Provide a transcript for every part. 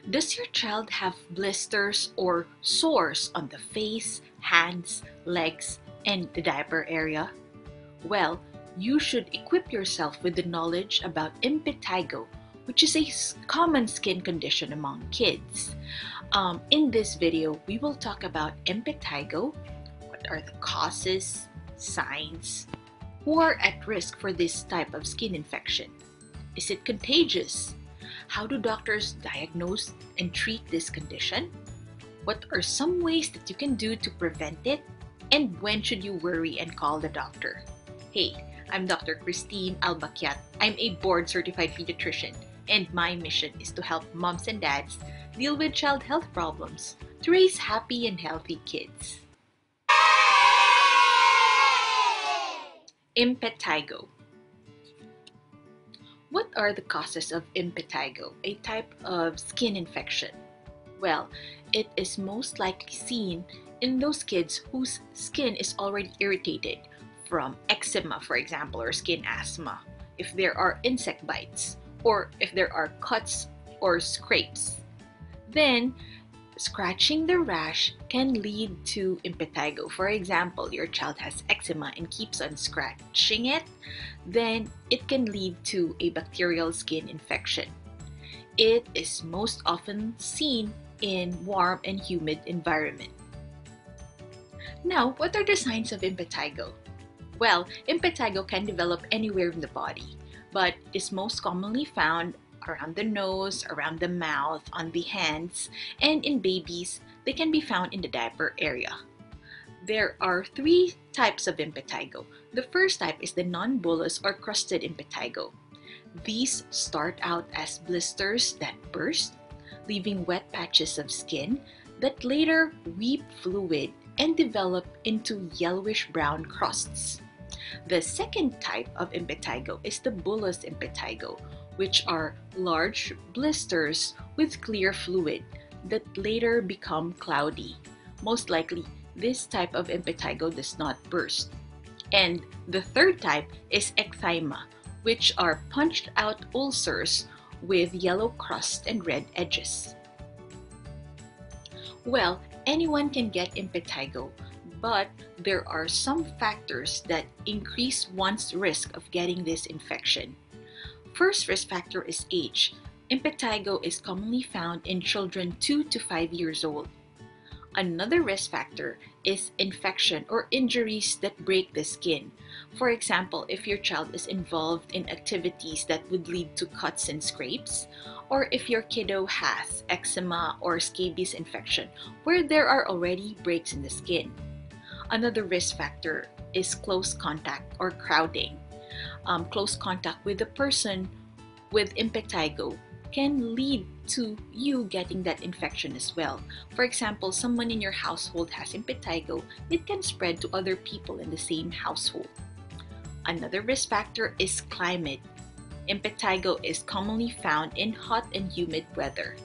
Does your child have blisters or sores on the face, hands, legs, and the diaper area? Well, you should equip yourself with the knowledge about impetigo, which is a common skin condition among kids. In this video, we will talk about impetigo, what are the causes, signs, who are at risk for this type of skin infection. Is it contagious? How do doctors diagnose and treat this condition? What are some ways that you can do to prevent it? And when should you worry and call the doctor? Hey, I'm Dr. Kristine Alba Kiat. I'm a board-certified pediatrician, and my mission is to help moms and dads deal with child health problems to raise happy and healthy kids. Impetigo. What are the causes of impetigo, a type of skin infection? Well, it is most likely seen in those kids whose skin is already irritated from eczema, for example, or skin asthma, if there are insect bites, or if there are cuts or scrapes. Then, scratching the rash can lead to impetigo. For example, your child has eczema and keeps on scratching it, then it can lead to a bacterial skin infection. It is most often seen in warm and humid environment. Now, what are the signs of impetigo? Well, impetigo can develop anywhere in the body, but is most commonly found around the nose, around the mouth, on the hands, and in babies, they can be found in the diaper area. There are three types of impetigo. The first type is the non-bullous or crusted impetigo. These start out as blisters that burst, leaving wet patches of skin that later weep fluid and develop into yellowish-brown crusts. The second type of impetigo is the bullous impetigo, which are large blisters with clear fluid that later become cloudy. Most likely, this type of impetigo does not burst. And the third type is eczema, which are punched out ulcers with yellow crust and red edges. Well, anyone can get impetigo, but there are some factors that increase one's risk of getting this infection. First risk factor is age. Impetigo is commonly found in children 2 to 5 years old. Another risk factor is infection or injuries that break the skin. For example, if your child is involved in activities that would lead to cuts and scrapes, or if your kiddo has eczema or scabies infection where there are already breaks in the skin. Another risk factor is close contact or crowding. Close contact with a person with impetigo can lead to you getting that infection as well. For example, someone in your household has impetigo, it can spread to other people in the same household. Another risk factor is climate. Impetigo is commonly found in hot and humid weather.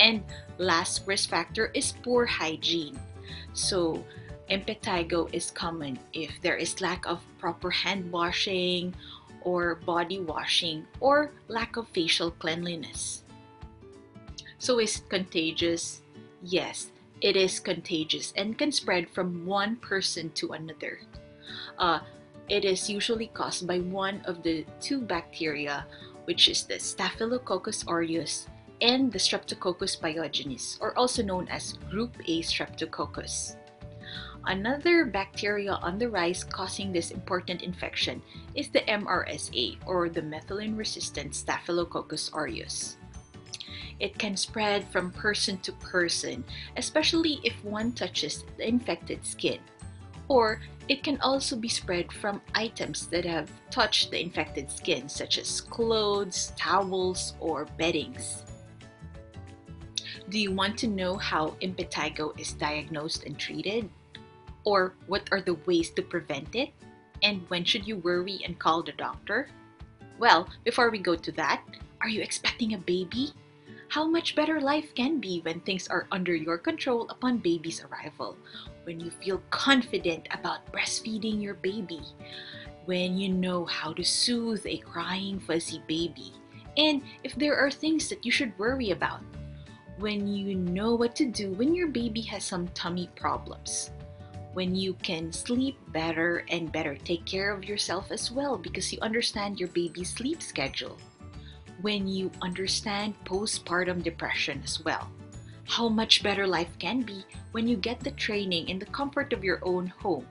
And last risk factor is poor hygiene. So, impetigo is common if there is lack of proper hand washing or body washing or lack of facial cleanliness. So is it contagious? Yes, it is contagious and can spread from one person to another. It is usually caused by one of the two bacteria, which is the Staphylococcus aureus and the Streptococcus pyogenes, or also known as Group A Streptococcus. Another bacteria on the rise causing this important infection is the MRSA, or the methicillin-resistant Staphylococcus aureus. It can spread from person to person, especially if one touches the infected skin. Or it can also be spread from items that have touched the infected skin, such as clothes, towels, or beddings. Do you want to know how impetigo is diagnosed and treated? Or what are the ways to prevent it? And when should you worry and call the doctor? Well, before we go to that, are you expecting a baby? How much better life can be when things are under your control upon baby's arrival, when you feel confident about breastfeeding your baby, when you know how to soothe a crying fuzzy baby, and if there are things that you should worry about. when you know what to do when your baby has some tummy problems, when you can sleep better and better take care of yourself as well because you understand your baby's sleep schedule, when you understand postpartum depression as well. How much better life can be when you get the training in the comfort of your own home.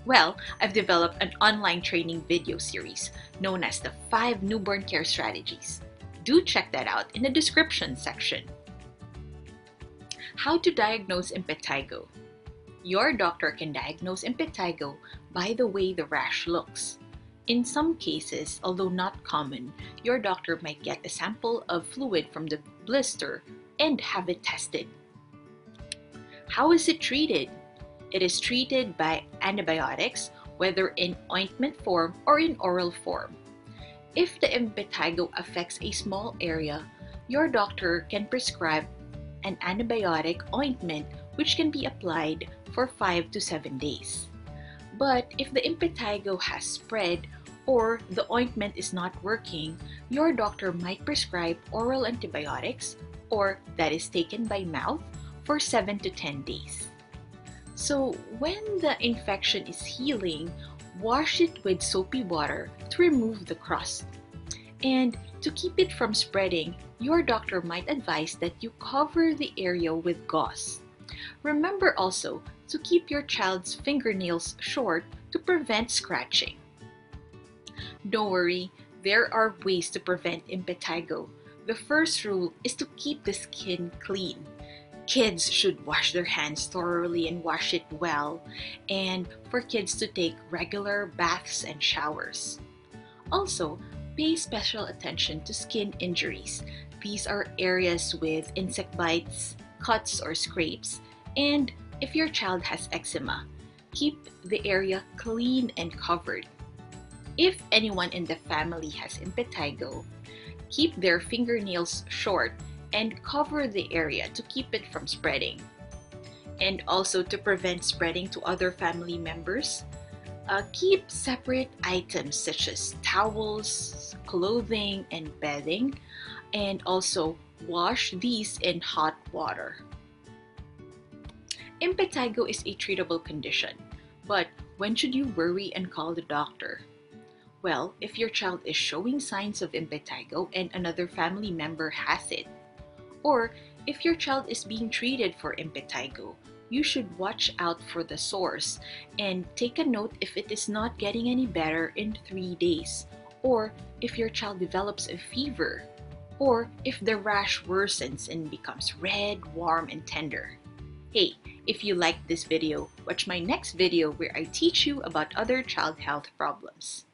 Well, I've developed an online training video series known as the 5 Newborn Care Strategies. Do check that out in the description section. How to diagnose impetigo. Your doctor can diagnose impetigo by the way the rash looks. In some cases, although not common, your doctor might get a sample of fluid from the blister and have it tested. How is it treated? It is treated by antibiotics, whether in ointment form or in oral form. If the impetigo affects a small area, your doctor can prescribe an antibiotic ointment which can be applied for 5 to 7 days. But if the impetigo has spread or the ointment is not working, your doctor might prescribe oral antibiotics, or that is taken by mouth, for 7 to 10 days. So when the infection is healing, wash it with soapy water to remove the crust. And to keep it from spreading, your doctor might advise that you cover the area with gauze. Remember also to keep your child's fingernails short to prevent scratching. Don't worry, there are ways to prevent impetigo. The first rule is to keep the skin clean. Kids should wash their hands thoroughly and wash it well, and for kids to take regular baths and showers. Also, pay special attention to skin injuries. These are areas with insect bites, cuts or scrapes, and if your child has eczema, keep the area clean and covered. If anyone in the family has impetigo, keep their fingernails short and cover the area to keep it from spreading. And also to prevent spreading to other family members, keep separate items such as towels, clothing, and bedding, and also wash these in hot water. Impetigo is a treatable condition, but when should you worry and call the doctor? Well, if your child is showing signs of impetigo and another family member has it, or if your child is being treated for impetigo, you should watch out for the source and take a note if it is not getting any better in 3 days, or if your child develops a fever, or if the rash worsens and becomes red, warm, and tender. Hey, if you liked this video, watch my next video where I teach you about other child health problems.